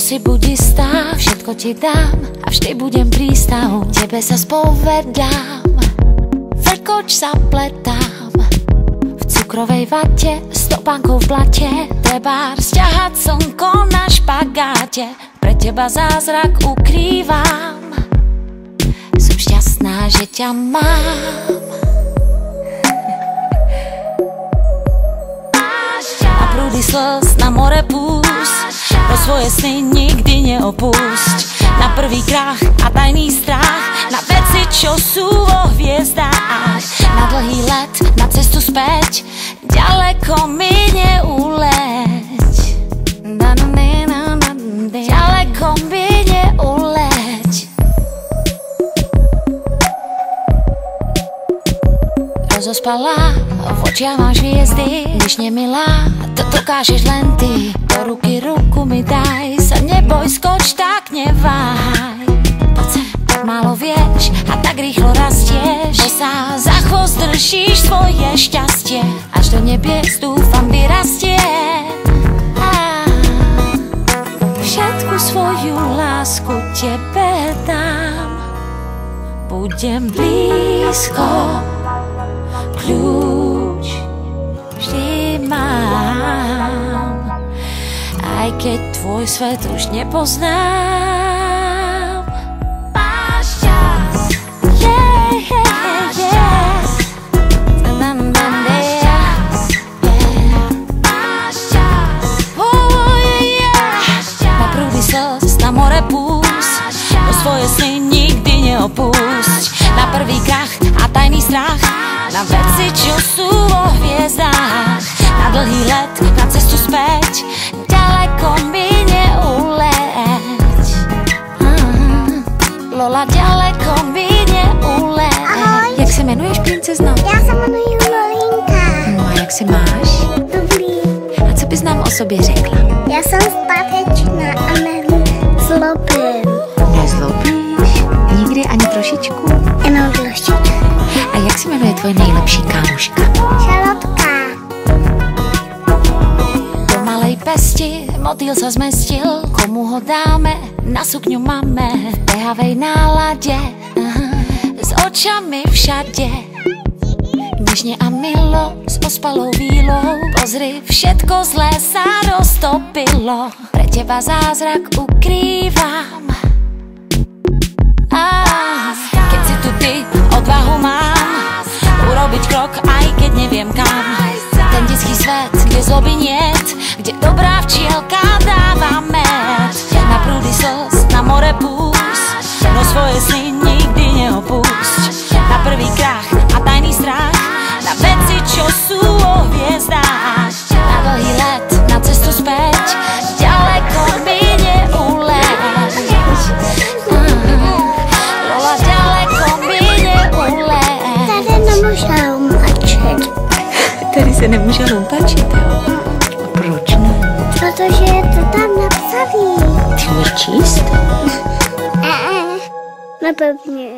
si buď istá, všetko ti dám a vždy budem prístav. Tebe sa spovedám, vrkoč zapletám. V cukrovej vate, stopánkou v blate, treba sťahať slnko na špagáte. Pre teba zázrak ukrývam, som šťastná, že ťa mám. Na prúdy slz, na more púšť, pro svoje sny nikdy neopúšť. Na prvý krach a tajný strach, na veci, čo sú vo hviezdách. Na dlhý let, na cestu späť, ďaleko mi neuleť. Ďaleko mi neuleť. Rozospala, v očiach máš hviezdy. Když nemilá, to dokážeš len ty. Do ruky ruku mi daj, sa neboj, skoč, tak neváhaj. Tak málo vieš a tak rýchlo rastieš, že sa za chvost držíš svoje šťastie. Až do nebies dúfam vyrastie. Všetku svoju lásku tebe dám, budem blízko, kľúč vždy mám, aj keď tvoj svet už nepoznám. Máš čas, máš čas, na prúdy slz, na more púšť, do svoje sny nikdy neopúšť. Na prvý krach a tajný strach, na veci, čo sú vo hviezdách. Na dlhý let, na cestu späť, ďaleko mi neuleť. Lola, ďaleko mi neuleť. Ahoj. Jak se jmenuješ, princezno? Já se jmenuji Lolinka. No a jak se máš? Dobrý. A co bys nám o sobě řekla? Já jsem statečná a nezlobím. Nezlobíš? Nikdy ani trošičku? Jenom trošičku. A jak se jmenuje tvoje nejlepší kámoška? Šalotka. Do malej pesti motýl sa zmestil, komu ho dáme, na sukňu máme. V behavej nálade, s očami všade, nežne a milo, s ospalou vílou. Pozri, všetko zlé sa roztopilo, pre teba zázrak ukrývam. Keď si tu ty, odvahu mám urobiť krok, aj keď neviem kam. Ten detský svet, kde zloby niet, kde dobrá včielka dáva med. Na prúdy slz, na more púšť, no svoje sny nikdy neopúšť. Na prvý krach a tajný strach, na veci, čo sú vo hviezdách. Na dlhý let, na cestu späť, ďaleko mi neuleť. Lola, ďaleko mi neuleť. Tady nemůže mlčet. Tady se nemůže lumpačit, jo? Proč ne? Protože je to tam napsaný. Ty umíš číst? Nepevně.